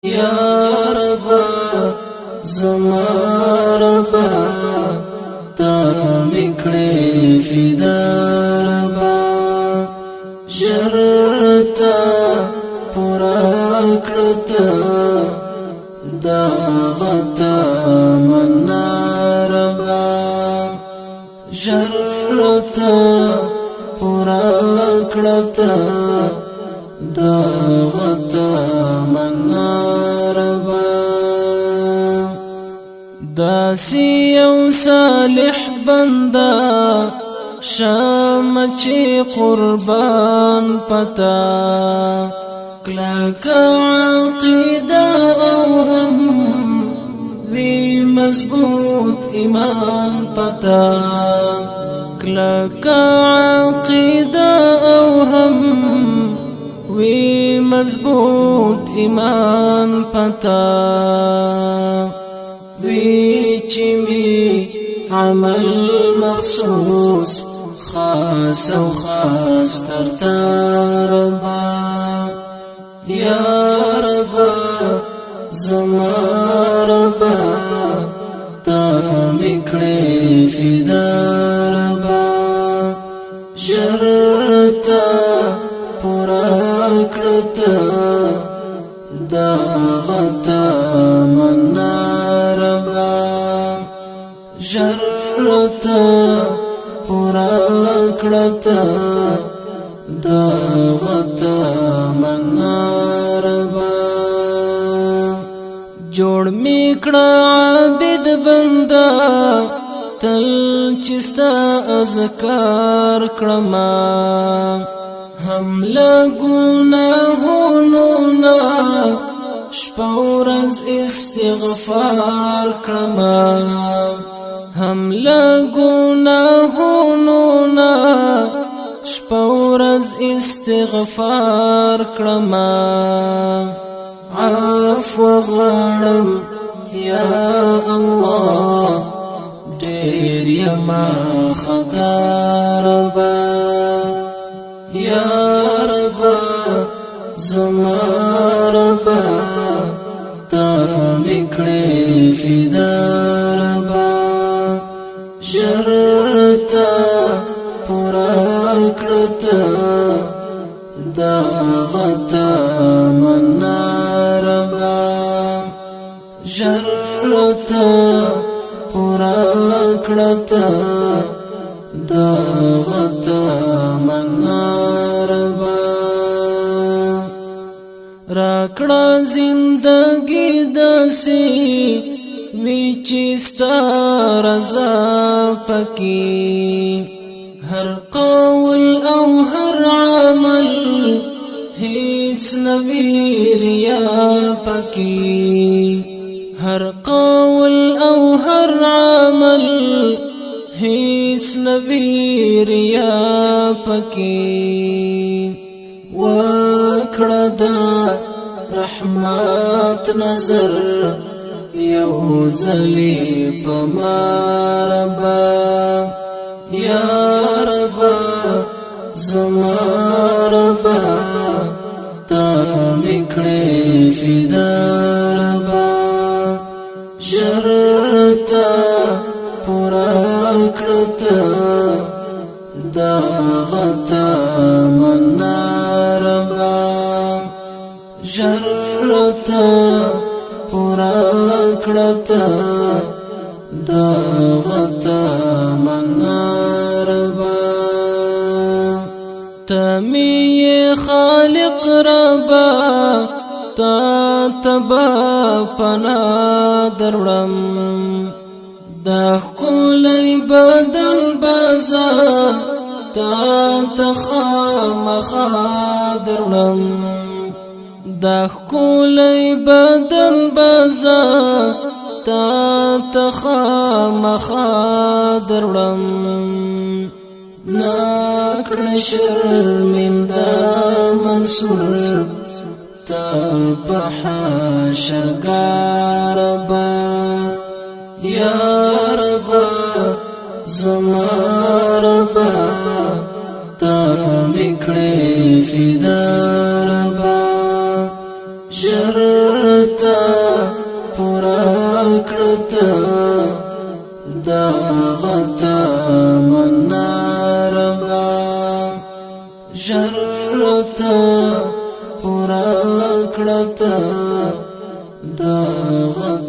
یا رب زما رب تا میکړې فدا رب ژرتا پورا کړتا دا غتا منا رب ژرتا پورا کړتا دا غتا منا رب داسی یو صالح بندا شام چی قربان پتا کلاک عقیدہ او هم وی مضبوط ایمان پتا کلاک عقیدہ او هم وی مضبوط ایمان پتا وی چمی عمل مخصوص خاص او خاص ترتا ربا یا رب زما رب تا میکړې فدا ربا ژرتا پورا کړتا دا غتا منا ربا ژرتا پورا کړتا دا غتا منا ربا جوړ میکړه عابد بندا تل چستا اذکار کړما هم لګناهونو نا شپورز استغفار کړما هم لګناهونو نا شپورز استغفار کړما عفو غړم یا الله ډېر یما خطا ربا یا رب زما رب تا میکړې فدا ربا ژرتا پورا کړتا دا غتا منا ربا ژرتا پورا کړتا دا غتا منا ربا راکړه زندگی داسي وچستا رضا پکې هر قول او هر عمل هیڅ نوی ریا پکې هر قول او هر عمل هیڅ نوی ریا پکې وکړه دا رحمت نظر یو ځلې پما ربا یا رب زما رب تا میکړې فدا ربا ژرتا پورا کړتا دا غتا منا ربا ژرتا پورا کړتا دا غتا منا ربا تمی خالق ربا تا تبا پنا درړم دا کولی بدن بازا تا تخام خادرم دا کولی بدن بازا تا تخام خادرم ناکړ شرمنده منصور تا په حشر ربا یا رب زما رب تا میکړې فدا ربا ژرتا ته دا غتا مناربا جرتا پورا کړتا دا غتا